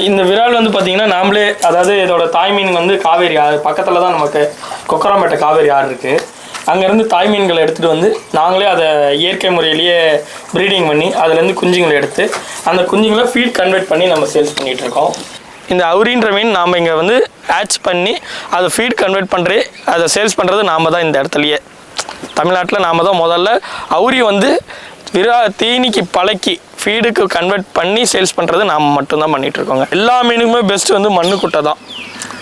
இந்த விரால் வந்து பார்த்திங்கன்னா நாமளே, அதாவது இதோட தாய் மீன் வந்து காவேரி ஆறு பக்கத்தில் தான் நமக்கு கொக்கராம்பேட்டை காவேரி ஆறு இருக்குது. அங்கேருந்து தாய் மீன்களை எடுத்துகிட்டு வந்து நாங்களே அதை இயற்கை முறையிலேயே ப்ரீடிங் பண்ணி அதுலேருந்து குஞ்சுங்களை எடுத்து அந்த குஞ்சுங்களை ஃபீட் கன்வெர்ட் பண்ணி நம்ம சேல்ஸ் பண்ணிகிட்ருக்கோம். இந்த அவுரின்ற மீன் நாம் இங்கே வந்து ஹேட்ச் பண்ணி அதை ஃபீட் கன்வெர்ட் பண்ணுறே அதை சேல்ஸ் பண்ணுறது நாம் தான். இந்த இடத்துலையே தமிழ்நாட்டில் நாம் தான் முதல்ல அவுரி வந்து தீனிக்கு பழக்கி ஃபீடுக்கு கன்வெர்ட் பண்ணி சேல்ஸ் பண்ணுறது நாம் மட்டும்தான் பண்ணிகிட்ருக்கோங்க. எல்லா மீனுக்குமே பெஸ்ட்டு வந்து மண்ணுக்குட்டை தான்.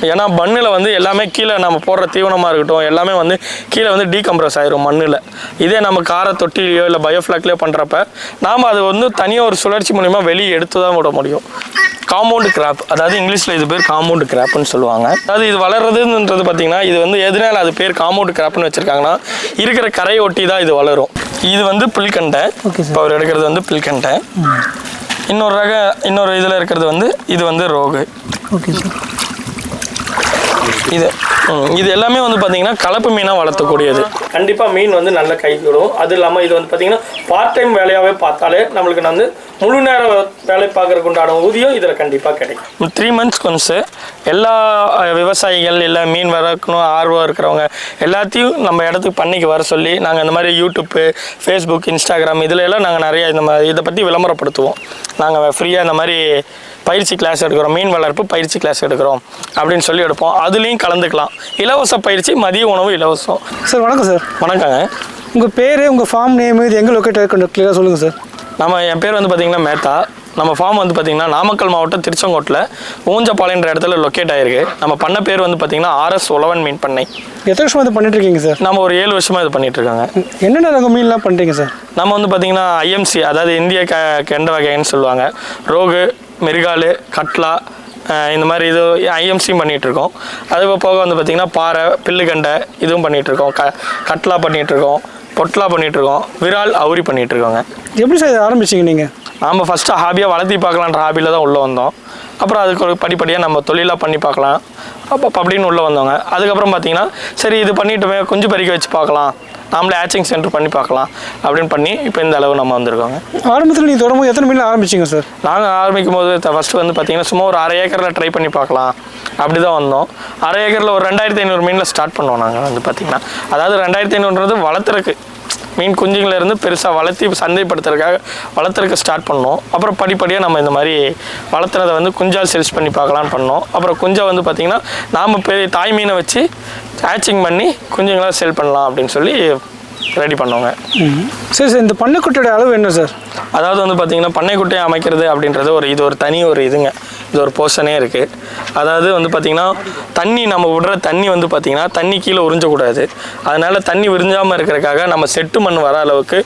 ஏன்னா மண்ணில் வந்து எல்லாமே கீழே நம்ம போடுற தீவனமாக இருக்கட்டும் எல்லாமே வந்து கீழே வந்து டீகம்ப்ரஸ் ஆயிரும் மண்ணில். இதே நம்ம காரை தொட்டிலையோ இல்லை பயோஃப்ளாக்லேயோ பண்ணுறப்ப நாம் அது வந்து தனியாக ஒரு சுழற்சி மூலிமா வெளியே எடுத்து தான் விட முடியும். காம்பவுண்டு கிராப், அதாவது இங்கிலீஷில் இது பேர் காம்பவுண்டு கிராப்னு சொல்லுவாங்க. அதாவது இது வளர்றதுன்றது பார்த்திங்கன்னா இது வந்து எதனால் அது பேர் காம்பவுண்டு கிராப்னு வச்சுருக்காங்கன்னா இருக்கிற கரையை ஒட்டி தான் இது வளரும். இது வந்து புல்கண்டை, இப்போ அவர் எடுக்கிறது வந்து புல்கண்டை. இன்னொரு இதில் இருக்கிறது வந்து இது வந்து ரோகு. Okay sir. இது எல்லாமே வந்து பார்த்தீங்கன்னா கலப்பு மீனாக வளர்த்தக்கூடியது. கண்டிப்பாக மீன் வந்து நல்ல கைவிடும். அது இல்லாமல் இது வந்து பார்த்தீங்கன்னா பார்ட் டைம் வேலையாகவே பார்த்தாலே நம்மளுக்கு வந்து முழு நேரம் வேலை பார்க்குறதுக்கு உண்டான ஊதியம் இதில் கண்டிப்பாக கிடைக்கும். 3 months ஒன்ஸு எல்லா விவசாயிகள் இல்லை மீன் வளர்க்கணும் ஆர்வம் இருக்கிறவங்க எல்லாத்தையும் நம்ம இடத்துக்கு பண்ணிக்கு வர சொல்லி நாங்கள் இந்த மாதிரி யூடியூப்பு, ஃபேஸ்புக், இன்ஸ்டாகிராம் இதில் எல்லாம் நாங்கள் நிறைய இந்த மாதிரி இதை பற்றி விளம்பரப்படுத்துவோம். நாங்கள் ஃப்ரீயாக இந்த மாதிரி பயிற்சி கிளாஸ் எடுக்கிறோம், மீன் வளர்ப்பு பயிற்சி கிளாஸ் எடுக்கிறோம் அப்படின்னு சொல்லி எடுப்போம். அதுலேயும் கலந்துக்கலாம். இலவச பயிற்சி, மதிய உணவு இலவசம். சார் வணக்கம் சார். வணக்கங்க. உங்கள் பேர், உங்கள் ஃபார்ம் நேம், இது எங்கே லொக்கேட் ஆகிருக்கும் கிளியராக சொல்லுங்கள் சார். என் பேர் வந்து பார்த்திங்கன்னா மேத்தா. நம்ம ஃபார்ம் வந்து பார்த்திங்கன்னா நாமக்கல் மாவட்டம் திருச்செங்கோட்டில் ஊஞ்சப்பாளையன்ற இடத்துல லொக்கேட் ஆகிருக்கு. நம்ம பண்ண பேர் வந்து பார்த்திங்கன்னா RS உழவன் மீன் பண்ணை. எத்தனை வருஷமாக இது பண்ணிட்டுருக்கீங்க சார்? நம்ம ஒரு 7 வருஷமாக இது பண்ணிகிட்ருக்காங்க. என்னென்ன ரகம் மீன்லாம் பண்ணுறீங்க சார்? நம்ம வந்து பார்த்திங்கன்னா IMC, அதாவது இந்திய கெண்ட வகைன்னு சொல்லுவாங்க. ரோகு, மிருகாலு, கட்லா, இந்த மாதிரி இது IMC பண்ணிகிட்ருக்கோம். அது போக வந்து பார்த்திங்கன்னா பாறை, பில்லுகண்டை இதுவும் பண்ணிகிட்ருக்கோம். கட்லா பண்ணிகிட்ருக்கோம், பொட்லா பண்ணிகிட்ருக்கோம், விரால், அவுரி பண்ணிகிட்ருக்கோங்க. எப்படி சார் இதை ஆரம்பிச்சிங்க நீங்கள்? நாம் ஃபஸ்ட்டு ஹாபியாக வளர்த்தி பார்க்கலான்ற ஹாபியில் தான் உள்ளே வந்தோம். அப்புறம் அதுக்கு ஒரு படிப்படியாக நம்ம தொழிலாக பண்ணி பார்க்கலாம் அப்படின்னு உள்ளே வந்தோங்க. அதுக்கப்புறம் பார்த்திங்கன்னா சரி இது பண்ணிவிட்டுமே குஞ்சு பறிக்க வச்சு பார்க்கலாம், நாமளே ஹேச்சிங் சென்டர் பண்ணி பார்க்கலாம் அப்படின்னு பண்ணி இப்போ இந்த அளவு நம்ம வந்திருக்கோங்க. ஆரம்பத்தில் நீங்கள் தொடங்கும்போது எத்தனை மீன் ஆரம்பிச்சிங்க சார்? நாங்கள் ஆரம்பிக்கும் போது ஃபஸ்ட்டு வந்து பார்த்திங்கன்னா சும்மா ஒரு 1/2 ஏக்கரில் ட்ரை பண்ணி பார்க்கலாம் அப்படி தான் வந்தோம். 1/2 ஏக்கரில் ஒரு 2500 மீனில் ஸ்டார்ட் பண்ணுவோம் நாங்கள் வந்து பார்த்திங்கன்னா. அதாவது 2500ன்றது வளர்த்துறக்கு மீன் குஞ்சுங்களிலிருந்து பெருசாக வளர்த்தி சந்தைப்படுத்துறதுக்காக வளர்த்துறதுக்கு ஸ்டார்ட் பண்ணோம். அப்புறம் படிப்படியாக நம்ம இந்த மாதிரி வளர்த்துறதை வந்து குஞ்சால் சேல்ஸ் பண்ணி பார்க்கலான்னு பண்ணோம். அப்புறம் குஞ்சை வந்து பார்த்திங்கன்னா நாம் பெரிய தாய் மீனை வச்சு ஹேச்சிங் பண்ணி குஞ்சுங்களாக சேல் பண்ணலாம் அப்படின்னு சொல்லி ரெடி பண்ணுவோங்க. சரி சார், இந்த பண்ணைக்குட்டையோட அளவு என்ன சார்? அதாவது வந்து பார்த்திங்கன்னா பண்ணைக்குட்டையை அமைக்கிறது அப்படின்றது இது ஒரு தனி ஒரு இதுங்க. இது ஒரு போர்ஷனே இருக்குது. அதாவது வந்து பார்த்திங்கன்னா தண்ணி நம்ம விடுற தண்ணி வந்து பார்த்திங்கன்னா தண்ணி கீழே உறிஞ்சக்கூடாது. அதனால் தண்ணி உறிஞ்சாமல் இருக்கிறதுக்காக நம்ம செட்டு மண் வர அளவுக்கு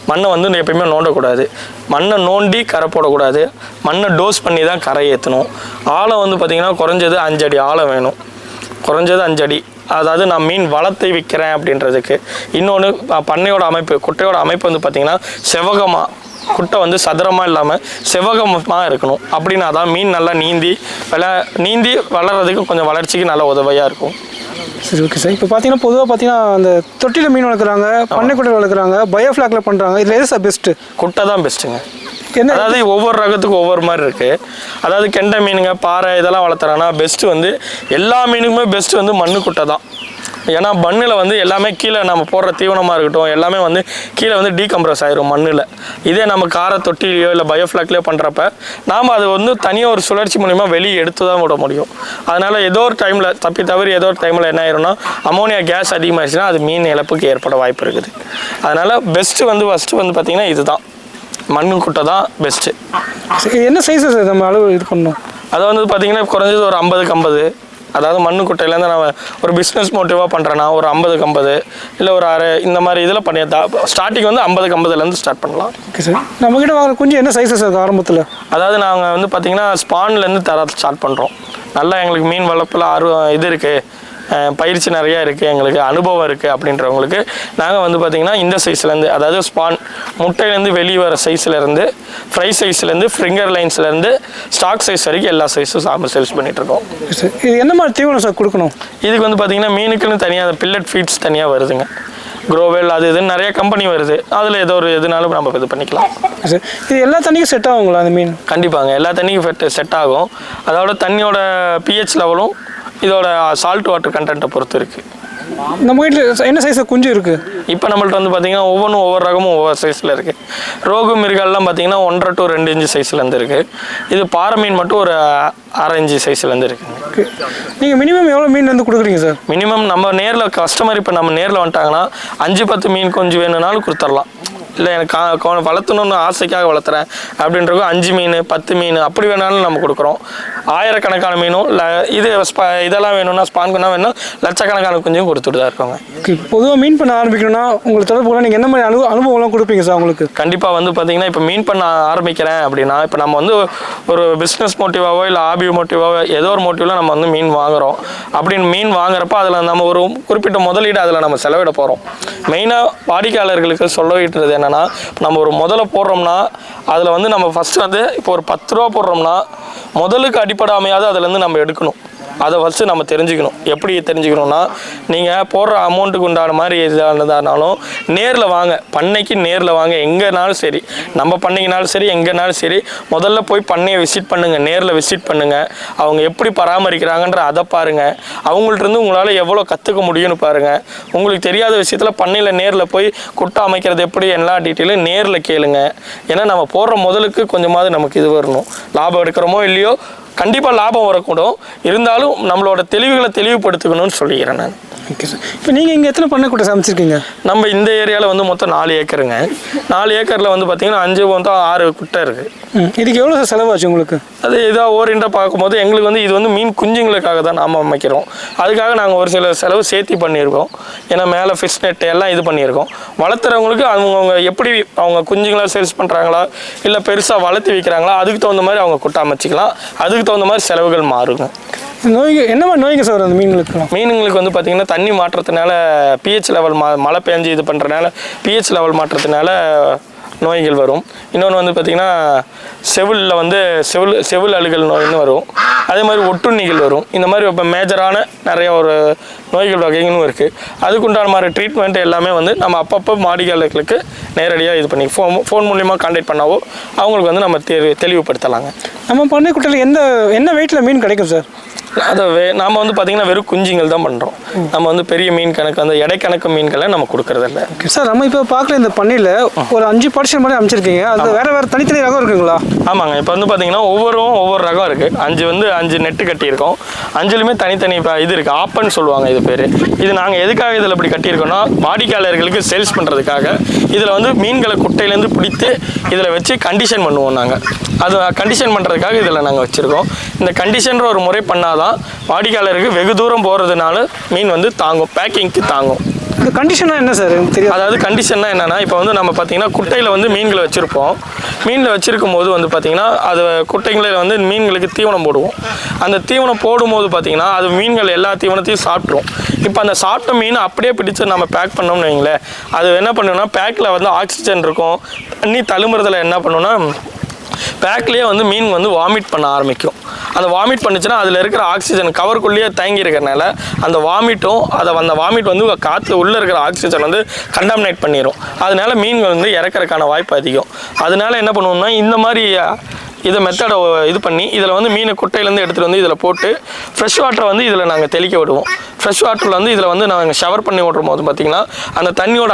மண்ணை வந்து எப்பயுமே நோண்டக்கூடாது. மண்ணை நோண்டி கரை போடக்கூடாது. மண்ணை டோஸ் பண்ணி தான் கரை ஏற்றணும். ஆழம் வந்து பார்த்திங்கன்னா குறைஞ்சது 5 அடி ஆழம் வேணும். குறைஞ்சது 5 அடி. அதாவது நான் மீன் வளர்த்து விற்கிறேன் அப்படின்றதுக்கு. இன்னொன்று பண்ணையோட அமைப்பு, குட்டையோட அமைப்பு வந்து பார்த்திங்கன்னா செவகமாக, குட்டை வந்து சதுரமாக இல்லாமல் செவகமாக இருக்கணும். அப்படின்னா தான் மீன் நல்லா நீந்தி வளர்கிறதுக்கு கொஞ்சம் வளர்ச்சிக்கு நல்ல உதவியாக இருக்கும். சரி, ஓகே சார். இப்போ பார்த்தீங்கன்னா பொதுவாக பார்த்தீங்கன்னா அந்த தொட்டியில் மீன் வளர்க்குறாங்க, பண்ணைக்குட்டையில் வளர்க்குறாங்க, பயோஃப்ளாக்ல பண்ணுறாங்க. இதில் எது சார் பெஸ்ட்டு? குட்டை தான் பெஸ்ட்டுங்க. அதாவது ஒவ்வொரு ரகத்துக்கும் ஒவ்வொரு மாதிரி இருக்குது. அதாவது கெண்டை மீனுங்க, பாறை இதெல்லாம் வளர்த்துறாங்கன்னா பெஸ்ட்டு வந்து எல்லா மீனுக்குமே பெஸ்ட்டு வந்து மண்ணுக்குட்டை தான். ஏன்னா மண்ணில் வந்து எல்லாமே கீழே நம்ம போடுற தீவனமாக இருக்கட்டும் எல்லாமே வந்து கீழே வந்து டீகம்ப்ரஸ் ஆயிரும் மண்ணில். இதே நம்ம காரை தொட்டிலையோ இல்லை பயோஃப்ளாக்லேயோ பண்ணுறப்ப நாம் அது வந்து தனியாக ஒரு சுழற்சி மூலிமா வெளியே எடுத்து தான் விட முடியும். அதனால் ஏதோ ஒரு டைமில் ஏதோ ஒரு டைமில் என்ன ஆயிரும்னா அமோனியா கேஸ் அதிகமாகிடுச்சுன்னா அது மீன் இழப்புக்கு ஏற்பட வாய்ப்பு இருக்குது. அதனால் பெஸ்ட்டு வந்து ஃபஸ்ட்டு வந்து பார்த்திங்கன்னா இதுதான் மண்ணுக்குட்டை தான் பெஸ்ட்டு. என்ன சைஸு சார் நம்ம அளவு இது பண்ணணும்? அதை வந்து பார்த்திங்கன்னா குறைஞ்சது ஒரு 50க்கு 50. அதாவது மண்ணுக்குட்டையிலேருந்து நான் ஒரு பிஸ்னஸ் மோட்டிவாக பண்ணுறேன்னா ஒரு 50க்கு 50 இல்லை ஒரு 6 இந்த மாதிரி இதில் ஸ்டார்டிங் வந்து 50க்கு 50லேருந்து ஸ்டார்ட் பண்ணலாம். Okay sir. நம்மக்கிட்ட வாங்குற குஞ்சு என்ன சைஸு சார் ஆரம்பத்தில்? அதாவது நாங்கள் வந்து பார்த்திங்கன்னா ஸ்பான்லேருந்து தர ஸ்டார்ட் பண்ணுறோம். நல்லா எங்களுக்கு மீன் வளர்ப்பில் இது இருக்குது, பயிற்சி நிறையா இருக்குது, எங்களுக்கு அனுபவம் இருக்குது அப்படின்றவங்களுக்கு நாங்கள் வந்து பார்த்திங்கன்னா இந்த சைஸ்லேருந்து, அதாவது ஸ்பான் முட்டையிலேருந்து வெளியே வர சைஸ்லேருந்து, ஃப்ரை சைஸ்லேருந்து, ஃப்ரிங்கர் லைன்ஸ்லேருந்து ஸ்டாக் சைஸ் வரைக்கும் எல்லா சைஸும் சேல்ஸ் பண்ணிகிட்ருக்கோம். இது என்ன மாதிரி தீவனம் சார் கொடுக்கணும்? இதுக்கு வந்து பார்த்திங்கன்னா மீனுக்குன்னு தனியாக பில்லட் ஃபீட்ஸ் தனியாக வருதுங்க. குரோவெல் அது இதுன்னு நிறைய கம்பெனி வருது. அதில் ஏதோ ஒரு எதுனாலும் நம்ம இது பண்ணிக்கலாம். சார் இது எல்லா தண்ணிக்கும் செட் ஆகுங்களா அந்த மீன்? கண்டிப்பாங்க, எல்லா தண்ணிக்கும் செட் ஆகும். அதோட தண்ணியோட பிஹெச் லெவலும் இதோட சால்ட் வாட்டர் கண்டென்ட்டை பொறுத்து இருக்குது. நம்ம வீட்டில் என்ன சைஸில் குஞ்சு இருக்குது? இப்போ நம்மள்ட்ட வந்து பார்த்திங்கன்னா ஒவ்வொன்றும் ஒவ்வொரு ரகமும் ஒவ்வொரு சைஸில் இருக்குது. ரோகு மிருகெல்லாம் பார்த்திங்கன்னா 1.5 to 2 இன்ச்சு சைஸ்லேருந்து இருக்குது. இது பாறை மீன் மட்டும் ஒரு 1/2 இன்ச்சு சைஸ்லேருந்து இருக்குது. நீங்கள் மினிமம் எவ்வளோ மீன் வந்து கொடுக்குறீங்க சார்? மினிமம் நம்ம நேரில் கஸ்டமர் இப்போ நம்ம நேரில் வந்துட்டாங்கன்னா 5-10 மீன் கொஞ்சம் வேணும்னாலும் கொடுத்துடலாம். இல்லை எனக்கு வளர்த்தணுன்னு ஆசைக்காக வளர்த்துறேன் அப்படின்றப்ப 5 மீன் 10 மீன் அப்படி வேணாலும் நம்ம கொடுக்குறோம். ஆயிரக்கணக்கான மீனும் இல்லை இதெல்லாம் வேணும்னா ஸ்பான்குன்னா வேணும் லட்சக்கணக்கான குஞ்சும் கொடுத்துட்டு தான் இருக்காங்க. பொதுவாக மீன் பண்ண ஆரம்பிக்கணும்னா உங்களுக்கு தொடர்பு நீங்கள் என்ன மாதிரி அனுபவம்லாம் கொடுப்பீங்க சார் உங்களுக்கு? கண்டிப்பாக வந்து பார்த்தீங்கன்னா இப்போ மீன் பண்ண ஆரம்பிக்கிறேன் அப்படின்னா இப்போ நம்ம வந்து ஒரு பிஸ்னஸ் மோட்டிவாவோ இல்லை ஹாபி மோட்டிவாவோ ஏதோ ஒரு மோட்டிவில் நம்ம வந்து மீன் வாங்குகிறோம். அப்படின்னு மீன் வாங்குறப்ப அதில் நம்ம ஒரு குறிப்பிட்ட முதலீடு அதில் நம்ம செலவிட போகிறோம். மெயினாக வாடிக்கையாளர்களுக்கு சொல்லிட்டுறது என்னென்னா, நம்ம ஒரு முதல்ல போடுறோம்னா அதில் வந்து நம்ம ஃபஸ்ட்டு வந்து இப்போ ஒரு 10 ரூபா போடுறோம்னா முதலுக்கு அடிப்படாமையாவது அதுலேருந்து நம்ம எடுக்கணும். அதை ஃபஸ்ட்டு நம்ம தெரிஞ்சுக்கணும். எப்படி தெரிஞ்சுக்கணும்னா, நீங்கள் போடுற அமௌண்ட்டுக்கு உண்டான மாதிரி எதானாலும் நேரில் வாங்க, பண்ணைக்கு நேரில் வாங்க. எங்கேனாலும் சரி, நம்ம பண்ணைக்குனாலும் சரி, எங்கேனாலும் சரி, முதல்ல போய் பண்ணையை விசிட் பண்ணுங்கள், நேரில் விசிட் பண்ணுங்கள். அவங்க எப்படி பராமரிக்கிறாங்கன்ற அதை பாருங்கள். அவங்கள்ட்ட உங்களால் எவ்வளோ கற்றுக்க முடியும்னு பாருங்கள். உங்களுக்கு தெரியாத விஷயத்தில் பண்ணையில் நேரில் போய் குட்டை அமைக்கிறது எப்படி எல்லா டீட்டெயிலும் நேரில் கேளுங்க. ஏன்னா நம்ம போடுற முதலுக்கு கொஞ்சமாவது நமக்கு இது வரணும். லாபம் எடுக்கிறோமோ இல்லையோ கண்டிப்பாக லாபம் வரக்கூடும். இருந்தாலும் நம்மளோட தெளிவுகளை தெளிவுபடுத்திக்கணும்னு சொல்லிக்கிறேன் நான். Okay sir. இப்போ நீங்கள் இங்கே எத்தனை பண்ணை கூட்ட சமைச்சிருக்கீங்க? நம்ம இந்த ஏரியாவில் வந்து மொத்தம் 4 ஏக்கருங்க. 4 ஏக்கரில் வந்து பார்த்திங்கன்னா 5-6 குட்டை இருக்குது. இதுக்கு எவ்வளோ சார் செலவாச்சு உங்களுக்கு? அது இதாக ஓரிண்டாக பார்க்கும்போது எங்களுக்கு வந்து இது வந்து மீன் குஞ்சுங்களுக்காக தான் நாம் அமைக்கிறோம். அதுக்காக நாங்கள் ஒரு சில செலவு சேர்த்தி பண்ணியிருக்கோம். ஏன்னா மேலே ஃபிஷ் நெட்டு எல்லாம் இது பண்ணியிருக்கோம். வளர்த்துறவங்களுக்கு அவங்க எப்படி அவங்க குஞ்சுங்களாக சேல்ஸ் பண்ணுறாங்களா இல்லை பெருசாக வளர்த்து விற்கிறாங்களா அதுக்கு தகுந்த மாதிரி அவங்க குட்டை அமைச்சிக்கலாம். அதுக்கு தகுந்த மாதிரி செலவுகள் மாறுங்க. நோய்கள் என்ன மாதிரி நோய்கள் சார் அந்த மீனுங்களுக்கு வந்து பார்த்திங்கன்னா தண்ணி மாற்றத்தினால பிஹெச் லெவல் மழை பெஞ்சு இது பண்ணுறதுனால பிஹெச் லெவல் மாற்றத்தினால நோய்கள் வரும். இன்னொன்று வந்து பார்த்திங்கன்னா செவிலில் வந்து செவில் அழுகல் நோய்னு வரும். அதே மாதிரி ஒட்டுண்ணிகள் வரும். இந்த மாதிரி இப்போ மேஜரான நிறைய ஒரு நோய்கள் வகைகளும் இருக்குது. அதுக்குண்டான மாதிரி ட்ரீட்மெண்ட் எல்லாமே வந்து நம்ம அப்பப்போ வாடிக்கையாளர்களுக்கு நேரடியாக இது பண்ணி ஃபோன் மூலிமா கான்டாக்ட் பண்ணாவோ அவங்களுக்கு வந்து நம்ம தெளிவுபடுத்தலாங்க. நம்ம பண்ணை குட்டையில் என்ன வெயிட்டில் மீன் கிடைக்கும் சார்? அதை நாம் வந்து பார்த்திங்கன்னா வெறும் குஞ்சுங்கள் தான் பண்ணுறோம். நம்ம வந்து பெரிய மீன் கணக்கு அந்த எடைக்கணக்கு மீன்களை நம்ம கொடுக்குறதில்ல. Okay sir. நம்ம இப்போ பார்க்கல இந்த பண்ணையில் ஒரு 5 பார்ட்டிஷன் மாதிரி அமைச்சிருக்கீங்க. அது வேறு தனித்தனி ரகம் இருக்குங்களா? ஆமாங்க. இப்போ வந்து பார்த்திங்கன்னா ஒவ்வொரு ரகம் இருக்குது. 5 நெட்டு கட்டியிருக்கோம். 5லுமே தனித்தனி இது இருக்குது. ஆப்பன்னு சொல்லுவாங்க இது பேர். இது நாங்கள் எதுக்காக இதில் இப்படி கட்டியிருக்கோன்னா வாடிக்கையாளர்களுக்கு சேல்ஸ் பண்ணுறதுக்காக. இதில் வந்து மீன்களை குட்டையிலேருந்து பிடித்து இதில் வச்சு கண்டிஷன் பண்ணுவோம். நாங்கள் அது கண்டிஷன் பண்ணுறதுக்காக இதில் நாங்கள் வச்சுருக்கோம். இந்த கண்டிஷன்ற ஒரு முறை பண்ணாதான் வாடிக்கையாளருக்கு வெகு தூரம் போகிறதுனால மீன் வந்து தாங்கும், பேக்கிங்க்கு தாங்கும். இந்த கண்டிஷனாக என்ன சார் தெரியும்? அதாவது கண்டிஷன்னா என்னென்னா, இப்போ வந்து நம்ம பார்த்திங்கன்னா குட்டையில் வந்து மீன்களை வச்சுருப்போம். மீனில் வச்சுருக்கும் போது வந்து பார்த்திங்கன்னா அது குட்டைங்களில் வந்து மீன்களுக்கு தீவனம் போடுவோம். அந்த தீவனம் போடும்போது பார்த்திங்கன்னா அது மீன்கள் எல்லா தீவனத்தையும் சாப்பிட்ரும். இப்போ அந்த சாப்பிட்ட மீன் அப்படியே பிடிச்சி நம்ம பேக் பண்ணோம்னு வைங்களேன், அது என்ன பண்ணுன்னா பேக்கில் வந்து ஆக்சிஜன் இருக்கும். தண்ணி தழும்புறதுல என்ன பண்ணுன்னா பேக்லேயே வந்து மீன் வந்து வாமிட் பண்ண ஆரம்பிக்கும். அந்த வாமிட் பண்ணிச்சுன்னா அதில் இருக்கிற ஆக்சிஜன் கவருக்குள்ளேயே தேங்கி இருக்கிறனால அந்த வாமிட் வந்து காற்று உள்ளே இருக்கிற ஆக்சிஜன் வந்து கண்டாமினேட் பண்ணிடும். அதனால மீன்கள் வந்து இறக்கிறதுக்கான வாய்ப்பு அதிகம். அதனால என்ன பண்ணுவோம்னா இந்த மாதிரி இதை மெத்தடை இது பண்ணி இதில் வந்து மீனை குட்டையிலேருந்து எடுத்துகிட்டு வந்து இதில் போட்டு ஃப்ரெஷ் வாட்டரை வந்து இதில் நாங்கள் தெளிக்க விடுவோம். ஃப்ரெஷ் வாட்டரில் வந்து இதில் வந்து நாங்கள் ஷவர் பண்ணி விட்ரும் போது பார்த்திங்கன்னா அந்த தண்ணியோட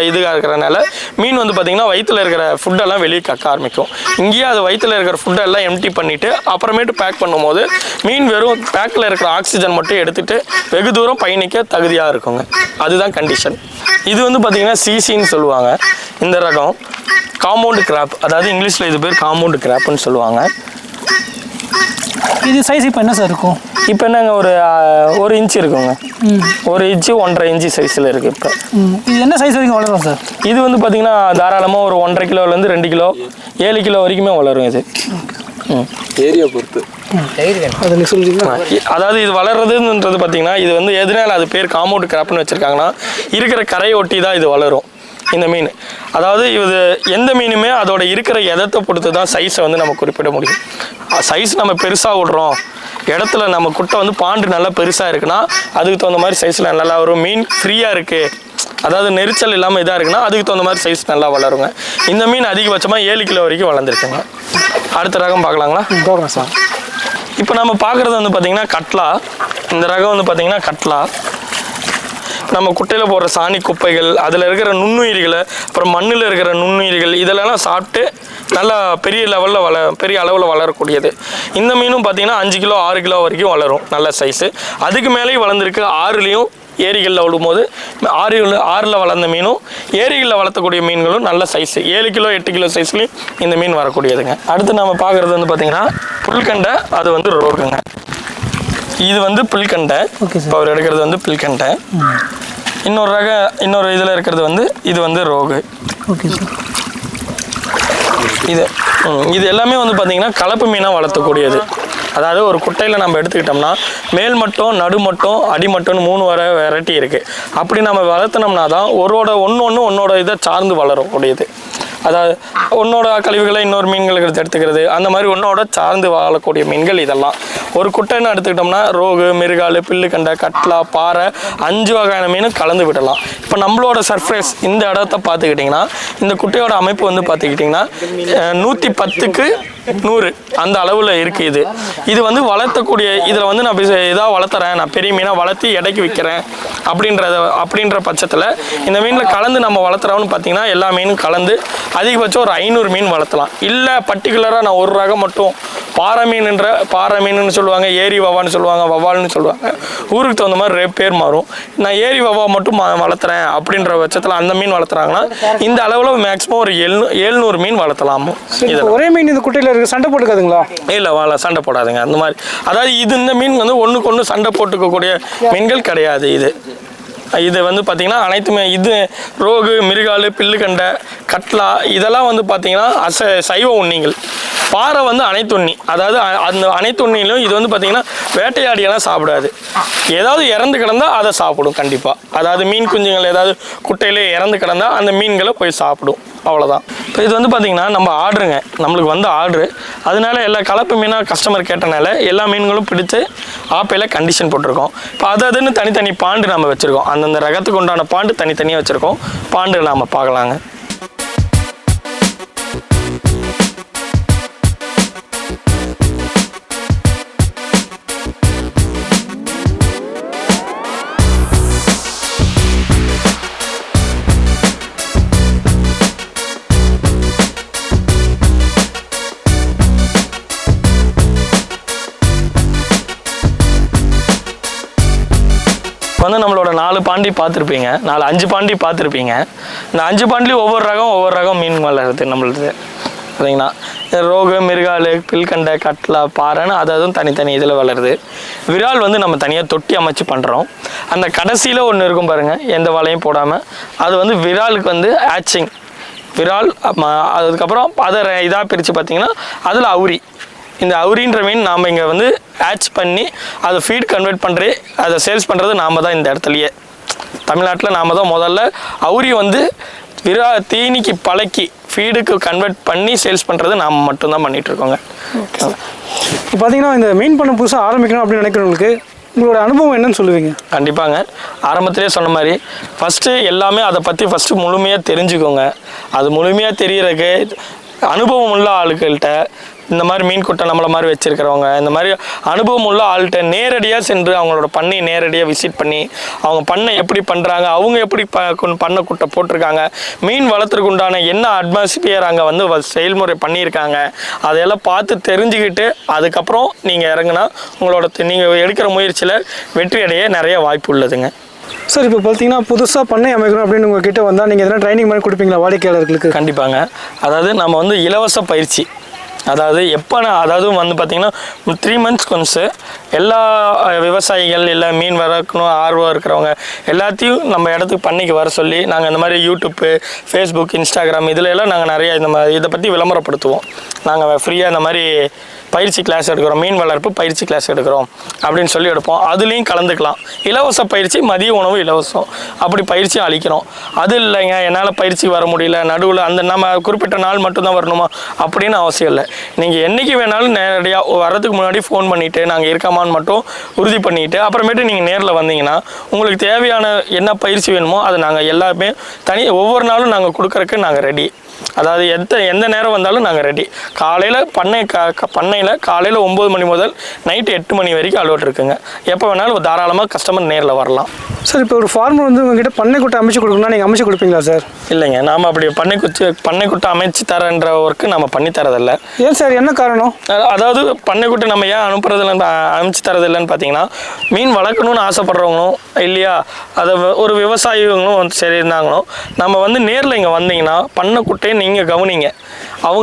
இதுவாக இருக்கிறனால மீன் வந்து பார்த்திங்கன்னா வயிற்றில் இருக்கிற ஃபுட்டெல்லாம் வெளியே கக்க ஆரம்பிக்கும். இங்கேயே அது வயிற்றில் இருக்கிற ஃபுட்டெல்லாம் எம்டி பண்ணிவிட்டு அப்புறமேட்டு பேக் பண்ணும்போது மீன் வெறும் பேக்கில் இருக்கிற ஆக்சிஜன் மட்டும் எடுத்துகிட்டு வெகு தூரம் பயணிக்க தகுதியாக இருக்குங்க. அதுதான் கண்டிஷன். இது வந்து பார்த்திங்கன்னா சிசின்னு சொல்லுவாங்க. இந்த ரகம் காம்பவுண்ட் கிராப், அதாவது இங்கிலீஷில் இது பேர் காம்பவுண்ட் கிராப்னு சொல்லுவாங்க. இது சைஸ் இப்போ என்ன சார் இருக்கும்? இப்போ என்னங்க ஒரு இன்ச்சு இருக்குங்க. 1 இன்ச்சு 1.5 இன்ச்சு சைஸில் இருக்குது. இப்போ இது என்ன சைஸ் வரைக்கும் வளரும் சார்? இது வந்து பார்த்திங்கன்னா தாராளமாக ஒரு 1.5 கிலோலேருந்து 2 கிலோ 7 கிலோ வரைக்குமே வளரும். இது ஏரியா பொறுத்து அதில் சொல்லிங்களா? அதாவது இது வளர்றதுன்றது பார்த்திங்கன்னா இது வந்து எதனால அது பேர் காம்பவுண்ட் கிராப்னு வச்சுருக்காங்கன்னா இருக்கிற கரையை ஒட்டி தான் இது வளரும் இந்த மீன். அதாவது இது எந்த மீனுமே அதோட இருக்கிற இடத்தை பொறுத்து தான் சைஸை வந்து நம்ம குறிப்பிட முடியும். சைஸ் நம்ம பெருசாக விடுறோம், இடத்துல நம்ம குட்டை வந்து பாண்டு நல்லா பெருசாக இருக்குன்னா அதுக்கு தகுந்த மாதிரி சைஸில் நல்லா வரும். மீன் ஃப்ரீயாக இருக்குது அதாவது நெரிச்சல் இல்லாமல் இதாக இருக்குன்னா அதுக்கு தகுந்த மாதிரி சைஸ் நல்லா வளருங்க. இந்த மீன் அதிகபட்சமாக 7 கிலோ வரைக்கும் வளர்ந்துருக்குங்க. அடுத்த ரகம் பார்க்கலாங்களா? போடுறேன் சார். இப்போ நம்ம பார்க்குறது வந்து பார்த்திங்கன்னா கட்லா. இந்த ரகம் வந்து பார்த்திங்கன்னா கட்லா. நம்ம குட்டையில் போடுற சாணி குப்பைகள், அதில் இருக்கிற நுண்ணுயிரிகளை, அப்புறம் மண்ணில் இருக்கிற நுண்ணுயிரிகள் இதெல்லாம் சாப்பிட்டு நல்லா பெரிய லெவலில் பெரிய அளவில் வளரக்கூடியது. இந்த மீனும் பார்த்திங்கன்னா 5 கிலோ 6 கிலோ வரைக்கும் வளரும், நல்ல சைஸு. அதுக்கு மேலேயும் வளர்ந்துருக்கு. ஆறுலேயும் ஏரிகளில் விடும்போது ஆறில் வளர்ந்த மீனும் ஏரிகளில் வளர்த்தக்கூடிய மீன்களும் நல்ல சைஸு 7 கிலோ 8 கிலோ சைஸ்லேயும் இந்த மீன் வரக்கூடியதுங்க. அடுத்து நம்ம பார்க்குறது வந்து பார்த்திங்கன்னா புல்கண்டை, அது வந்து ரோகுங்க. இது வந்து புல்கண்டை. இப்போ அவர் எடுக்கிறது வந்து புல்கண்டை. இன்னொரு இதில் இருக்கிறது வந்து இது வந்து ரோகு. Okay sir. இது எல்லாமே வந்து பார்த்திங்கன்னா கலப்பு மீனாக வளர்த்தக்கூடியது. அதாவது ஒரு குட்டையில் நம்ம எடுத்துக்கிட்டோம்னா மேல் மட்டம், நடுமட்டம், அடிமட்டம்னு 3 வெரைட்டி இருக்குது. அப்படி நம்ம வளர்த்தினோம்னா தான் ஒன்னோட இதை சார்ந்து வளரக்கூடியது. அதாவது ஒன்னோட கழிவுகளை இன்னொரு மீன்களுக்கு எடுத்துக்கிறது, அந்த மாதிரி ஒன்னோட சார்ந்து வாழக்கூடிய மீன்கள் இதெல்லாம். ஒரு குட்டைன்னு எடுத்துக்கிட்டோம்னா ரோகு, மிருகால், பில்லுக்கண்டை, கட்லா, பாறை 5 வகையான மீனும் கலந்து விடலாம். இப்போ நம்மளோட சர்ஃபேஸ் இந்த இடத்த பார்த்துக்கிட்டிங்கன்னா இந்த குட்டையோட அமைப்பு வந்து பார்த்துக்கிட்டிங்கன்னா 110க்கு 100 அந்த அளவில் இருக்குது. இது வந்து வளர்த்தக்கூடிய இதில் வந்து நான் இதாக வளர்த்துறேன், நான் பெரிய மீனாக வளர்த்தி எடைக்கு விற்கிறேன் அப்படின்ற பட்சத்தில் இந்த மீனில் கலந்து நம்ம வளர்த்துறோம்னு பார்த்தீங்கன்னா எல்லா மீனும் கலந்து அதிகபட்சம் ஒரு 500 மீன் வளர்த்தலாம். இல்லை பர்டிகுலராக நான் ஒரு ரகம் மட்டும் பாறை மீனுன்னு சொல்லுவாங்க, ஏரி வவான்னு சொல்லுவாங்க, வவால்னு சொல்லுவாங்க, ஊருக்கு தகுந்த மாதிரி பேர் மாறும். நான் ஏரி வவா மட்டும் வளர்த்துறேன் அப்படின்ற பட்சத்தில் அந்த மீன் வளர்த்துறாங்கன்னா இந்த அளவில் மேக்ஸிமம் ஒரு 700 மீன் வளர்த்தலாமோ. ஒரே மீன் இந்த குட்டையில் இருக்கு, சண்டை போட்டுக்காதுங்களா? இல்லை, சண்டை போடாதுங்க. அந்த மாதிரி அதாவது இந்த மீன் வந்து ஒன்றுக்கு ஒன்று சண்டை போட்டுக்கக்கூடிய மீன்கள் கிடையாது. இது வந்து பார்த்திங்கன்னா அனைத்துமே இது ரோகு, மிருகால், பில்லுக்கண்டை, கட்லா இதெல்லாம் வந்து பார்த்திங்கன்னா சைவ உண்ணிகள். பாறை வந்து அனைத்துண்ணி. அதாவது அந்த அனைத்துண்ணிலும் இது வந்து பார்த்திங்கன்னா வேட்டையாடியெல்லாம் சாப்பிடாது. ஏதாவது இறந்து கிடந்தால் அதை சாப்பிடும் கண்டிப்பாக. அதாவது மீன் குஞ்சுகள் ஏதாவது குட்டையிலே இறந்து கிடந்தால் அந்த மீன்களை போய் சாப்பிடும், அவ்வளோதான். இப்போ இது வந்து பார்த்திங்கன்னா நம்ம ஆர்டருங்க, நம்மளுக்கு வந்து ஆர்டரு. அதனால எல்லா கலப்பு மீனாக கஸ்டமர் கேட்டனால எல்லா மீன்களும் பிடித்து ஆப்பையில் கண்டிஷன் போட்டிருக்கோம். இப்போ அதுன்னு தனித்தனி பாண்டு நம்ம வச்சுருக்கோம். அந்தந்த ரகத்துக்கு உண்டான பாண்டு தனித்தனியாக வச்சுருக்கோம். பாண்டு நாம் பார்க்கலாங்க. வந்து நம்மளோட 4 பாண்டி பார்த்துருப்பீங்க, 5 பாண்டி பார்த்துருப்பீங்க. இந்த 5 பாண்டிலையும் ஒவ்வொரு ரகம் மீன் வளருது நம்மளுது. சரிங்களா? ரோகு, மிருகால், பில்கண்டை, கட்லா, பாறைன்னு அதுவும் தனித்தனி இதில் வளருது. விரால் வந்து நம்ம தனியாக தொட்டி அமைச்சு பண்ணுறோம். அந்த கடைசியில் ஒன்று இருக்கும் பாருங்கள், எந்த வலையும் போடாமல், அது வந்து விராலுக்கு வந்து ஆச்சிங் விரால். அதுக்கப்புறம் அதை இதாக பிரித்து பார்த்திங்கன்னா அதில் அவுரி. இந்த அவுரின்ற மீன் நாம் இங்கே வந்து ஆச் பண்ணி அதை ஃபீட் கன்வெர்ட் பண்ணுறே அதை சேல்ஸ் பண்ணுறது நாம் தான். இந்த இடத்துலையே தமிழ்நாட்டில் நாம் தான் முதல்ல அவுரி வந்து தீனிக்கு பழக்கி ஃபீடுக்கு கன்வெர்ட் பண்ணி சேல்ஸ் பண்ணுறது நாம் மட்டும்தான் பண்ணிகிட்ருக்கோங்க. இப்போ பார்த்தீங்கன்னா இந்த மீன் பண்ண புதுசாக ஆரம்பிக்கணும் அப்படின்னு நினைக்கிறவங்களுக்கு உங்களோட அனுபவம் என்னன்னு சொல்லுவீங்க? கண்டிப்பாங்க, ஆரம்பத்திலே சொன்ன மாதிரி ஃபஸ்ட்டு எல்லாமே அதை பற்றி ஃபஸ்ட்டு முழுமையாக தெரிஞ்சுக்கோங்க. அது முழுமையாக தெரியறதுக்கு அனுபவம் உள்ள ஆளுகள்கிட்ட, இந்த மாதிரி மீன் குட்டை நம்மளை மாதிரி வச்சுருக்கிறவங்க, இந்த மாதிரி அனுபவம் உள்ள ஆள்கிட்ட நேரடியாக சென்று அவங்களோட பண்ணை நேரடியாக விசிட் பண்ணி அவங்க பண்ணை எப்படி பண்ணுறாங்க, அவங்க எப்படி பண்ணை குட்டை போட்டிருக்காங்க, மீன் வளர்த்துறதுக்கு உண்டான என்ன அட்மாஸ்பியர் அங்கே வந்து செயல்முறை பண்ணியிருக்காங்க, அதையெல்லாம் பார்த்து தெரிஞ்சுக்கிட்டு அதுக்கப்புறம் நீங்கள் இறங்குனா நீங்கள் எடுக்கிற முயற்சியில் வெற்றி அடைய நிறைய வாய்ப்பு உள்ளதுங்க. சார், இப்போ பார்த்தீங்கன்னா புதுசாக பண்ணை அமைக்கணும் அப்படின்னு உங்ககிட்ட வந்தால் நீங்கள் எதனா ட்ரைனிங் மாதிரி கொடுப்பீங்களா வாடிக்கையாளர்களுக்கு? கண்டிப்பாங்க. அதாவது நம்ம வந்து இலவச பயிற்சி, அதாவது அதாவது வந்து பார்த்திங்கன்னா 3 months ஒன்ஸு எல்லா விவசாயிகள் இல்லை மீன் வளர்க்கணும் ஆர்வம் இருக்கிறவங்க எல்லாத்தையும் நம்ம இடத்துக்கு பண்ணைக்கு வர சொல்லி நாங்கள் இந்த மாதிரி யூடியூப்பு, ஃபேஸ்புக், இன்ஸ்டாகிராம் இதில் எல்லாம் நாங்கள் நிறையா இதை பற்றி விளம்பரப்படுத்துவோம். நாங்கள் ஃப்ரீயாக இந்த மாதிரி பயிற்சி கிளாஸ் எடுக்கிறோம், மீன் வளர்ப்பு பயிற்சி கிளாஸ் எடுக்கிறோம் அப்படின்னு சொல்லி எடுப்போம். அதுலேயும் கலந்துக்கலாம். இலவச பயிற்சி, மதிய உணவு இலவசம், அப்படி பயிற்சி அளிக்கிறோம். அது இல்லைங்க என்னால் பயிற்சி வர முடியல, நடுவில் அந்த நம்ம குறிப்பிட்ட நாள் மட்டும்தான் வரணுமா அப்படின்னு அவசியம் இல்லை. நீங்கள் என்றைக்கு வேணாலும் நேரடியாக வரதுக்கு முன்னாடி ஃபோன் பண்ணிவிட்டு நாங்கள் இருக்கமான்னு மட்டும் உறுதி பண்ணிவிட்டு அப்புறமேட்டு நீங்கள் நேரில் வந்தீங்கன்னா உங்களுக்கு தேவையான என்ன பயிற்சி வேணுமோ அதை நாங்கள் எல்லாமே ஒவ்வொரு நாளும் நாங்கள் கொடுக்குறக்கு நாங்கள் ரெடி. அதாவது எந்த நேரம் வந்தாலும் நாங்கள் ரெடி. காலையில் பண்ணையில் காலையில் 9 மணி முதல் நைட்டு 8 மணி வரைக்கும் அலோட் இருக்குங்க. எப்போ வேணாலும் தாராளமாக கஸ்டமர் நேரில் வரலாம். சார் இப்போ ஒரு ஃபார்மர் வந்து உங்ககிட்ட பண்ணைக்குட்டை அமைச்சு கொடுக்கணும்னா நீங்கள் அமைச்சு கொடுப்பீங்களா சார்? இல்லைங்க, நாம் அப்படி பண்ணைக்குட்டை அமைச்சு தரன்ற ஒர்க்கு நம்ம பண்ணி தரதில்லை. ஏன் சார், என்ன காரணம்? அதாவது பண்ணைக்குட்டை நம்ம ஏன் அமைச்சு தரதில்லைன்னு பார்த்தீங்கன்னா, மீன் வளர்க்கணும்னு ஆசைப்படுறவங்களும் இல்லையா, அதை ஒரு விவசாயிகளும் சரி இருந்தாங்களோ நம்ம வந்து நேரில் இங்கே வந்தீங்கன்னா பண்ணைக்குட்டையை நீங்கள் கவனிங்க.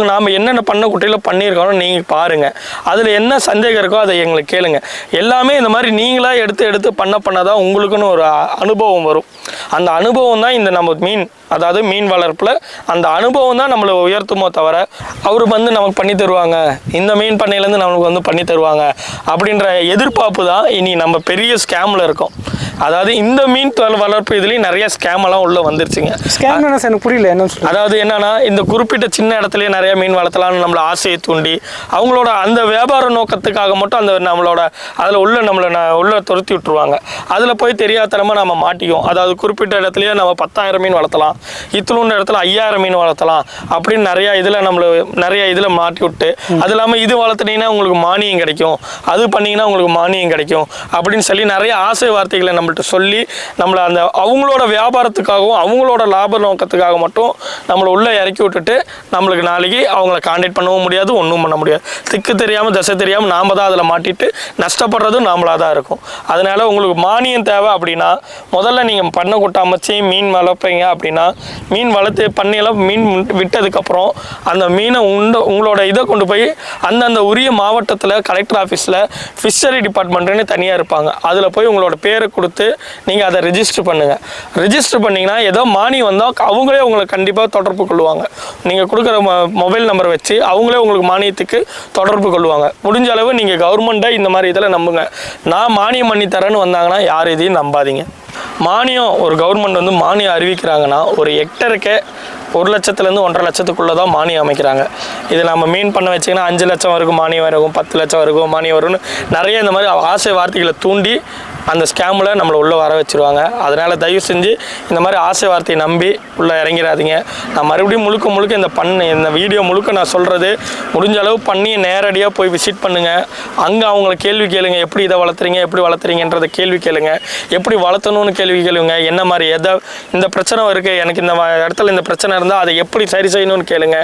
நாம் என்னென்ன பண்ணைக்குட்டையில் பண்ணியிருக்கோம் நீங்கள் பாருங்கள். அதில் என்ன சந்தேகம் இருக்கோ அதை எங்களுக்கு கேளுங்க. எல்லாமே இந்த மாதிரி நீங்களாக எடுத்து பண்ணதான் உங்களுக்குன்னு ஒரு அனுபவம் வரும். அந்த அனுபவம் தான் இந்த நம்ம அதாவது மீன் வளர்ப்பில் அந்த அனுபவம் தான் நம்மளை உயர்த்துமோ தவிர அவர் வந்து நமக்கு பண்ணி தருவாங்க, இந்த மீன் பண்ணையிலேருந்து நம்மளுக்கு வந்து பண்ணி தருவாங்க அப்படின்ற எதிர்பார்ப்பு தான் இனி நம்ம பெரிய ஸ்கேமில் இருக்கோம். அதாவது இந்த மீன் வளர்ப்பு இதுலேயும் நிறைய ஸ்கேமெல்லாம் உள்ளே வந்துருச்சுங்க. ஸ்கேம் எனக்கு புரியல என்ன. அதாவது என்னன்னா, இந்த குறிப்பிட்ட சின்ன இடத்துலயே நிறைய மீன் வளர்த்தலாம்னு நம்மளை ஆசையை தூண்டி அவங்களோட அந்த வியாபார நோக்கத்துக்காக மட்டும் அந்த நம்மளோட அதில் நம்மளை துரத்தி விட்டுருவாங்க. அதில் போய் தெரியாதனமாக நம்ம மாட்டிக்குவோம். அதாவது குறிப்பிட்ட இடத்துலையே நம்ம 10,000 மீன் வளர்த்தலாம், இத்தலூண்ட இடத்துல 5,000 மீன் வளர்த்தலாம் அப்படின்னு நிறைய இதில் மாட்டி விட்டு, அது இல்லாமல் இது வளர்த்துனீங்கன்னா உங்களுக்கு மானியம் கிடைக்கும், அது பண்ணிங்கன்னா உங்களுக்கு மானியம் கிடைக்கும் அப்படின்னு சொல்லி நிறைய ஆசை வார்த்தைகளை நம்மள்ட்ட சொல்லி நம்மளை அந்த அவங்களோட வியாபாரத்துக்காகவும் அவங்களோட லாப நோக்கத்துக்காக மட்டும் நம்மளை உள்ளே இறக்கி விட்டுட்டு நம்மளுக்கு நாளைக்கு அவங்கள கான்டாக்ட் பண்ணவும் முடியாது, ஒன்றும் பண்ண முடியாது. திக்கு தெரியாமல் தசை தெரியாமல் நாம் தான் அதில் மாட்டிட்டு நஷ்டப்படுறதும் நாமளாக தான் இருக்கும். அதனால் உங்களுக்கு மானியம் தேவை அப்படின்னா முதல்ல நீங்கள் பண்ணைக்குட்டை அமைச்சு மீன் வளர்ப்பீங்க அப்படின்னா, மீன் வளர்த்து பண்ணையில் மீன் விட்டதுக்கப்புறம் அந்த மீனை உங்களோட இதை கொண்டு போய் அந்தந்த உரிய மாவட்டத்தில் கலெக்டர் ஆஃபீஸில் ஃபிஷரி டிபார்ட்மெண்ட்டுன்னு தனியாக இருப்பாங்க. அதில் போய் உங்களோட பேரை கொடுத்து நீங்கள் அதை ரெஜிஸ்டர் பண்ணுங்கள். ரெஜிஸ்டர் பண்ணிங்கன்னா ஏதோ மானியம் வந்தால் அவங்களே உங்களை கண்டிப்பாக தொடர்பு கொள்ளுவாங்க. நீங்கள் கொடுக்குற மொபைல் நம்பரை வச்சு அவங்களே உங்களுக்கு மானியத்துக்கு தொடர்பு கொள்ளுவாங்க. முடிஞ்ச அளவு நீங்கள் கவர்மெண்ட்டை இந்த மாதிரி இதில் நம்புங்க. நான் மானியம் பண்ணி தரேன்னு வந்தாங்கன்னா யார் இதையும் நம்பாதீங்க. மானியம் ஒரு கவர்மெண்ட் வந்து மானியம் அறிவிக்கிறாங்கன்னா ஒரு ஹெக்டருக்கே 1 லட்சத்துலேருந்து 1.5 லட்சத்துக்குள்ளே தான் மானியம் அமைக்கிறாங்க. இது நம்ம மீன் பண்ண வச்சிங்கன்னா 5 லட்சம் வரைக்கும் மானியம் வரைக்கும், 10 லட்சம் வரைக்கும் மானியம் வரும்னு நிறைய இந்த மாதிரி ஆசை வார்த்தைகளை தூண்டி அந்த ஸ்கேமில் நம்மளை உள்ளே வர வச்சுருவாங்க. அதனால் தயவு செஞ்சு இந்த மாதிரி ஆசை வார்த்தையை நம்பி உள்ளே இறங்கிறாதீங்க. நான் மறுபடியும் முழுக்க இந்த வீடியோ முழுக்க நான் சொல்கிறது, முடிஞ்ச அளவு பண்ணி நேரடியாக போய் விசிட் பண்ணுங்கள். அங்கே அவங்கள கேள்வி கேளுங்க, எப்படி இதை எப்படி வளர்த்துறீங்கன்றதை கேள்வி கேளுங்க, எப்படி வளர்த்தணும்னு கேள்வி கேளுங்க, என்ன மாதிரி இந்த பிரச்சனை இருக்குது, எனக்கு இந்த இடத்துல இந்த பிரச்சனை இருந்தால் அதை எப்படி சரி செய்யணும்னு கேளுங்க.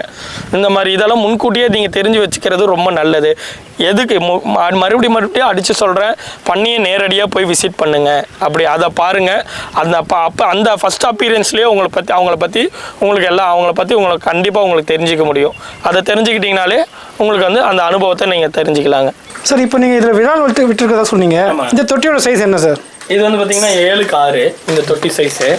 இந்த மாதிரி இதெல்லாம் முன்கூட்டியே நீங்கள் தெரிஞ்சு வச்சுக்கிறது ரொம்ப நல்லது. எதுக்கு மறுபடியும் அடித்து சொல்கிறேன், பண்ணியே நேரடியாக போய் விசிட் பண்ணுங்கள். அப்படி அதை பாருங்கள். அந்த ஃபஸ்ட் அப்பீரியன்ஸ்லேயே அவங்கள பற்றி உங்களுக்கு கண்டிப்பாக உங்களுக்கு தெரிஞ்சிக்க முடியும். அதை தெரிஞ்சுக்கிட்டிங்கனாலே உங்களுக்கு வந்து அந்த அனுபவத்தை நீங்கள் தெரிஞ்சுக்கலாங்க. சார், இப்போ நீங்கள் இதில் விரால் விட்டுருக்கதா சொன்னீங்க. இந்த தொட்டியோட சைஸ் என்ன சார்? இது வந்து பார்த்தீங்கன்னா 7க்கு 6 இந்த தொட்டி சைஸு.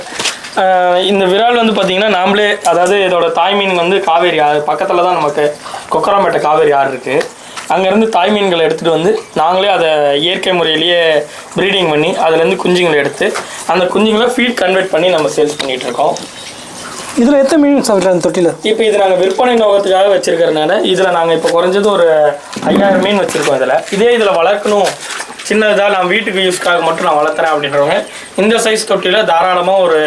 இந்த விரால் வந்து பார்த்தீங்கன்னா நாமளே, அதாவது இதோட தாய் மீன் வந்து காவேரி ஆறு பக்கத்தில் தான் நமக்கு கொக்கராம்பேட்டை காவேரி ஆறு இருக்குது. அங்கேருந்து தாய் மீன்களை எடுத்துகிட்டு வந்து நாங்களே அதை இயற்கை முறையிலேயே ப்ரீடிங் பண்ணி அதுலேருந்து குஞ்சுங்களை எடுத்து அந்த குஞ்சுங்களை ஃபீட் கன்வெர்ட் பண்ணி நம்ம சேல்ஸ் பண்ணிகிட்ருக்கோம். இதில் எத்தனை மீன் சாப்பிட்ற அந்த தொட்டியில்? இப்போ இது நாங்கள் விற்பனை நோக்கத்துக்காக வச்சுருக்கிறதுனால இதில் நாங்கள் இப்போ குறைஞ்சது ஒரு 5000 மீன் வச்சுருக்கோம். இதில் வளர்க்கணும், சின்னதாக நான் வீட்டுக்கு யூஸ்க்காக மட்டும் நான் வளர்த்துறேன் அப்படின்றவங்க இந்த சைஸ் தொட்டியில் தாராளமாக ஒரு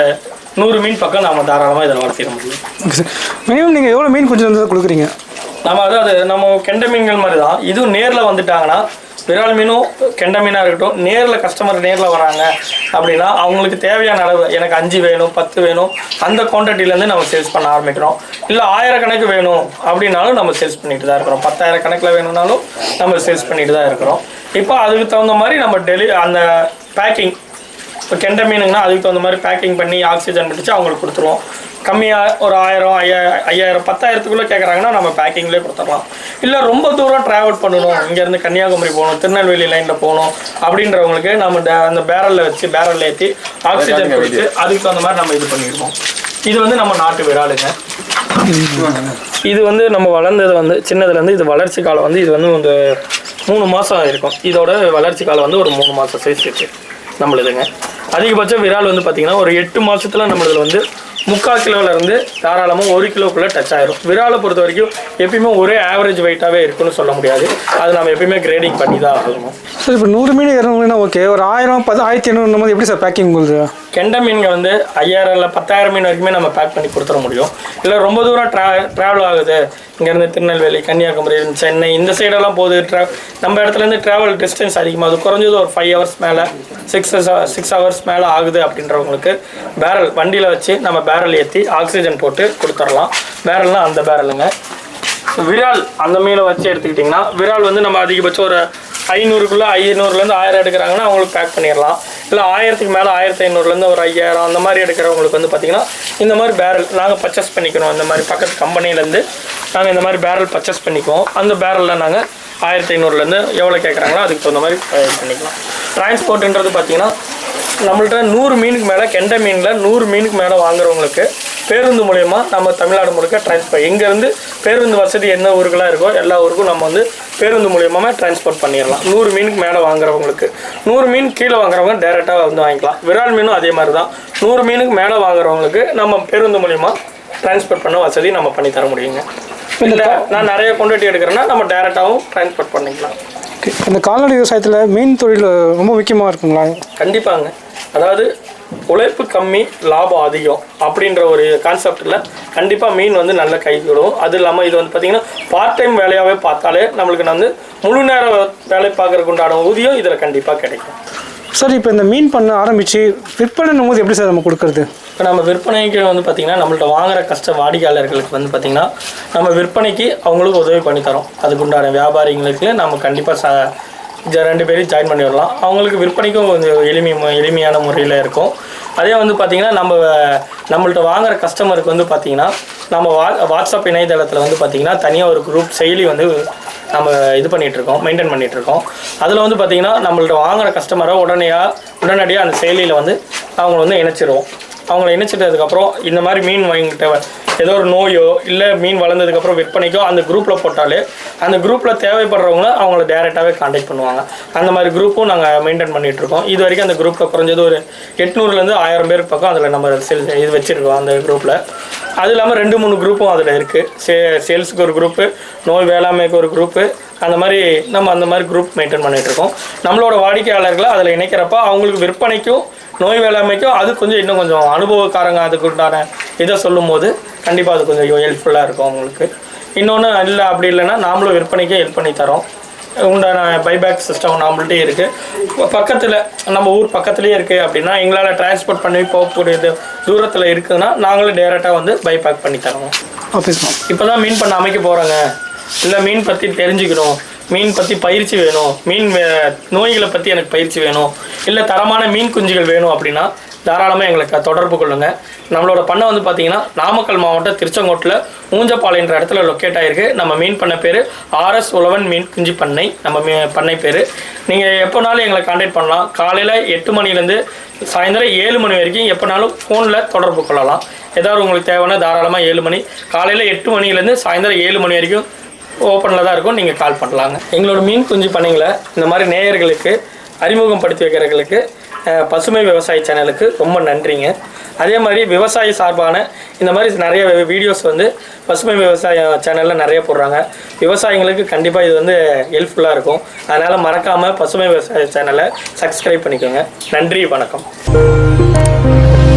100 மீன் பக்கம் நம்ம தாராளமாக இதில் வளர்த்திட முடியும். Okay sir. மினிமம் நீங்கள் எவ்வளோ மீன் கொஞ்சம் வந்து கொடுக்குறீங்க? நம்ம கெண்டை மீன்கள் மாதிரி தான் இதுவும். நேரில் வந்துட்டாங்கன்னா விரால் மீனும் கெண்டை மீனாக இருக்கட்டும், கஸ்டமர் நேரில் வராங்க அப்படின்னா அவங்களுக்கு தேவையான அளவு, எனக்கு 5 வேணும் 10 வேணும், அந்த குவான்டிட்டிலேருந்து நம்ம சேல்ஸ் பண்ண ஆரம்பிக்கிறோம். இல்லை 1000 கணக்கு வேணும் அப்படின்னாலும் நம்ம சேல்ஸ் பண்ணிட்டு தான் இருக்கிறோம். 10,000 கணக்கில் வேணும்னாலும் நம்ம சேல்ஸ் பண்ணிட்டு தான் இருக்கிறோம். இப்போ அதுக்கு தகுந்த மாதிரி நம்ம அந்த பேக்கிங், இப்போ கெண்டை மீனுங்கன்னா அதுக்கு தகுந்த மாதிரி பேக்கிங் பண்ணி ஆக்சிஜன் பிடிச்சி அவங்களுக்கு கொடுத்துருவோம். கம்மியாக ஒரு 1000 5000 10,000க்குள்ளே கேட்குறாங்கன்னா நம்ம பேக்கிங்லேயே கொடுத்துடலாம். இல்லை ரொம்ப தூரம் ட்ராவல் பண்ணணும், இங்கேருந்து கன்னியாகுமரி போகணும், திருநெல்வேலி லைனில் போகணும் அப்படின்றவங்களுக்கு நம்ம அந்த பேரலில் ஏற்றி ஆக்சிஜன் பிடிச்சி அதுக்கு தகுந்த மாதிரி நம்ம இது பண்ணியிருக்கோம். இது வந்து நம்ம நாட்டு விராலுங்க. இது வந்து நம்ம வளர்ந்தது வந்து சின்னதுலேருந்து இது வளர்ச்சி காலம் வந்து இது வந்து ஒரு 3 மாதம் இருக்கும். இதோட வளர்ச்சி காலம் வந்து ஒரு 3 மாதம் சைஸ் இருக்குது நம்மளுதுங்க. அதிகபட்சம் விரால் வந்து பார்த்திங்கன்னா ஒரு 8 மாதத்தில் நம்மளதில் வந்து 3/4 கிலோவிலேருந்து தாராளமாக 1 கிலோக்குள்ளே டச் ஆயிரும். விராலை பொறுத்த வரைக்கும் எப்பயுமே ஒரே ஆவரேஜ் வெயிட்டாகவே இருக்குன்னு சொல்ல முடியாது. அது நம்ம எப்பயுமே கிரேடிங் பண்ணி தான் ஆகணும். சார் இப்போ 100 மீன் 200 மீனா ஓகே, ஒரு 1000 1500 போது எப்படி சார் பேக்கிங் போகுது? கெண்டை மீன்கள் வந்து 5000 இல்லை 10000 மீன் வரைக்குமே நம்ம பேக் பண்ணி கொடுத்துட முடியும். இல்லை ரொம்ப தூரம் ட்ராவல் ஆகுது, இங்கேருந்து திருநெல்வேலி, கன்னியாகுமரி, சென்னை இந்த சைடெல்லாம் போகுது, நம்ம இடத்துலேருந்து ட்ராவல் டிஸ்டன்ஸ் அதிகமாகுது, குறைஞ்சது ஒரு 5 ஹவர்ஸ் மேலே 6 ஹவர்ஸ் மேலே ஆகுது அப்படின்றவங்களுக்கு பேரல் வண்டியில் வச்சு நம்ம பேரல் ஏற்றி ஆக்சிஜன் போட்டு கொடுத்துடலாம். பேரல்னால் அந்த பேரலுங்க. விரால் அந்த மீனை வச்சு எடுத்துக்கிட்டிங்கன்னா விரால் வந்து நம்ம அதிகபட்சம் ஒரு 500க்குள்ளே 500லேருந்து 1000 எடுக்கிறாங்கன்னா அவங்களுக்கு பேக் பண்ணிடலாம். இல்லை 1000க்கு மேலே 1500லேருந்து ஒரு 5000 அந்த மாதிரி எடுக்கிறவங்களுக்கு வந்து பார்த்திங்கன்னா இந்த மாதிரி பேரல் நாங்கள் பர்ச்சேஸ் பண்ணிக்கணும். அந்த மாதிரி பக்கத்து கம்பெனிலேருந்து நாங்கள் இந்த மாதிரி பேரல் பர்ச்சேஸ் பண்ணிக்குவோம். அந்த பேரலில் நாங்கள் 1500லேருந்து எவ்வளோ கேட்குறாங்களோ அதுக்கு தகுந்த மாதிரி பண்ணிக்கலாம். டிரான்ஸ்போர்ட்டுன்றது பார்த்திங்கன்னா நம்மள்ட்ட 100 மீனுக்கு மேலே கெண்டை மீனில் 100 மீனுக்கு மேலே வாங்குறவங்களுக்கு பேருந்து மூலயமா நம்ம தமிழ்நாடு முழுக்க டிரான்ஸ்போர்ட் எங்கேருந்து பேருந்து வசதி என்ன ஊருக்கெல்லாம் இருக்கோ எல்லா ஊருக்கும் நம்ம வந்து பேருந்து மூலியமாக டிரான்ஸ்போர்ட் பண்ணிடலாம். 100 மீனுக்கு மேலே வாங்குறவங்களுக்கு. 100 மீன் கீழே வாங்குறவங்க டேரெக்டாக வந்து வாங்கிக்கலாம். விரால் மீனும் அதே மாதிரி தான். 100 மீனுக்கு மேலே வாங்குறவங்களுக்கு நம்ம பேருந்து மூலிமா டிரான்ஸ்போர்ட் பண்ண வசதி நம்ம பண்ணி தர முடியுங்க. இல்லை நான் நிறைய குவான்டிட்டி எடுக்கிறேன்னா நம்ம டேரெக்டாகவும் டிரான்ஸ்போர்ட் பண்ணிக்கலாம். இந்த கால்நடை விவசாயத்தில் மீன் தொழில் ரொம்ப முக்கியமாக இருக்குங்களா? கண்டிப்பாங்க. அதாவது உழைப்பு கம்மி லாபம் அதிகம் அப்படின்ற ஒரு கான்செப்டில் கண்டிப்பாக மீன் வந்து நல்ல கைவிடும். அது இல்லாமல் இது வந்து பார்த்திங்கன்னா பார்ட் டைம் வேலையாகவே பார்த்தாலே நம்மளுக்கு வந்து முழு நேர வேலை பார்க்குறதுக்கு உண்டான ஊதியம் இதில் கண்டிப்பாக கிடைக்கும். சார் இப்போ இந்த மீன் பண்ண ஆரம்பித்து விற்பனைன்னும் போது எப்படி சார் நம்ம கொடுக்குறது? இப்போ நம்ம விற்பனைக்கு வந்து பார்த்திங்கன்னா நம்மள்ட்ட வாங்குகிற வாடிக்கையாளர்களுக்கு வந்து பார்த்திங்கன்னா நம்ம விற்பனைக்கு அவங்களுக்கு உதவி பண்ணித்தரோம். அதுக்குண்டான வியாபாரிங்களுக்கு நம்ம கண்டிப்பாக 2 பேரையும் ஜாயின் பண்ணி வரலாம். அவங்களுக்கு விற்பனைக்கும் கொஞ்சம் எளிமையான முறையில் இருக்கும். அதே வந்து பார்த்திங்கன்னா நம்மள்ட்ட வாங்குகிற கஸ்டமருக்கு வந்து பார்த்திங்கன்னா நம்ம வாட்ஸ்அப் இணையதளத்தில் வந்து பார்த்திங்கன்னா தனியாக ஒரு குரூப் செயலி வந்து நம்ம இது பண்ணிகிட்ருக்கோம், மெயின்டைன் பண்ணிகிட்ருக்கோம். அதில் வந்து பார்த்திங்கன்னா நம்மள்ட்ட வாங்குகிற கஸ்டமரை உடனடியாக அந்த செயலியில் வந்து அவங்கள வந்து இணைச்சிடுவோம். அவங்கள இணைச்சிட்டதுக்கப்புறம் இந்த மாதிரி மீன் வாங்கிட்ட ஏதோ ஒரு நோயோ இல்லை மீன் வளர்ந்ததுக்கப்புறம் விற்பனைக்கோ அந்த குரூப்பில் போட்டாலே அந்த குரூப்பில் தேவைப்படுறவங்கள அவங்கள டேரெக்டாகவே காண்டாக்ட் பண்ணுவாங்க. அந்த மாதிரி குரூப்பும் நாங்கள் மெயின்டைன் பண்ணிகிட்ருக்கோம். இது வரைக்கும் அந்த குரூப்பில் குறைஞ்சது ஒரு 800லேருந்து 1000 பேர் பக்கம் அதில் நம்ம இது வச்சுருக்கோம் அந்த குரூப்பில். அது இல்லாமல் 2-3 குரூப்பும் அதில் இருக்குது. சேல்ஸுக்கு ஒரு குரூப்பு, நோய் வேளாண்மைக்கு ஒரு குரூப்பு, அந்த மாதிரி குரூப் மெயின்டைன் பண்ணிகிட்ருக்கோம். நம்மளோட வாடிக்கையாளர்களை அதில் இணைக்கிறப்ப அவங்களுக்கு விற்பனைக்கும் நோய் வேளாண்மைக்கும் அது இன்னும் கொஞ்சம் அனுபவக்காரங்க அதுக்கு உண்டான இதை சொல்லும் போது கண்டிப்பாக அது கொஞ்சம் ஹெல்ப்ஃபுல்லாக இருக்கும் அவங்களுக்கு. இன்னொன்று இல்லை அப்படி இல்லைன்னா நாமளும் விற்பனைக்கே ஹெல்ப் பண்ணி தரோம். உண்டான பைபேக் சிஸ்டம் நம்மள்ட்டே இருக்குது. பக்கத்தில் நம்ம ஊர் பக்கத்துலேயே இருக்குது அப்படின்னா எங்களால் டிரான்ஸ்போர்ட் பண்ணி போகக்கூடிய தூரத்தில் இருக்குதுன்னா நாங்களும் டேரெக்டாக வந்து பைபேக் பண்ணி தரோம். Okay sir. இப்போ தான் மீன் பண்ண அமைக்க போகிறாங்க, இல்லை மீன் பற்றி தெரிஞ்சுக்கணும், மீன் பற்றி பயிற்சி வேணும், மீன் நோய்களை பற்றி எனக்கு பயிற்சி வேணும், இல்லை தரமான மீன் குஞ்சுகள் வேணும் அப்படின்னா தாராளமாக எங்களுக்கு தொடர்பு கொள்ளுங்கள். நம்மளோட பண்ணை வந்து பார்த்திங்கன்னா நாமக்கல் மாவட்டம் திருச்செங்கோட்டில் ஊஞ்சப்பாளையன்ற இடத்துல லொக்கேட் ஆகிருக்கு. நம்ம மீன் பண்ண பேர் RS உழவன் மீன் குஞ்சு பண்ணை. நம்ம பண்ணை பேர். நீங்கள் எப்போனாலும் எங்களை கான்டாக்ட் பண்ணலாம். காலையில் 8 மணிலேருந்து சாயந்தரம் 7 மணி வரைக்கும் எப்போனாலும் ஃபோனில் தொடர்பு கொள்ளலாம். ஏதாவது உங்களுக்கு தேவைன்னா தாராளமாக 7 மணி காலையில் 8 மணிலேருந்து சாயந்தரம் 7 மணி வரைக்கும் ஓப்பனில் தான் இருக்கும். நீங்கள் கால் பண்ணலாங்க. எங்களோட மீன் குஞ்சு பண்ணைங்களை இந்த மாதிரி நேயர்களுக்கு அறிமுகப்படுத்தி வைக்கிறவர்களுக்கு பசுமை விவசாய சேனலுக்கு ரொம்ப நன்றிங்க. அதே மாதிரி விவசாய சார்பான இந்த மாதிரி நிறைய வீடியோஸ் வந்து பசுமை விவசாய சேனலில் நிறைய போடுறாங்க. விவசாயிங்களுக்கு கண்டிப்பாக இது வந்து ஹெல்ப்ஃபுல்லாக இருக்கும். அதனால் மறக்காமல் பசுமை விவசாய சேனலை சப்ஸ்கிரைப் பண்ணிக்கோங்க. நன்றி, வணக்கம்.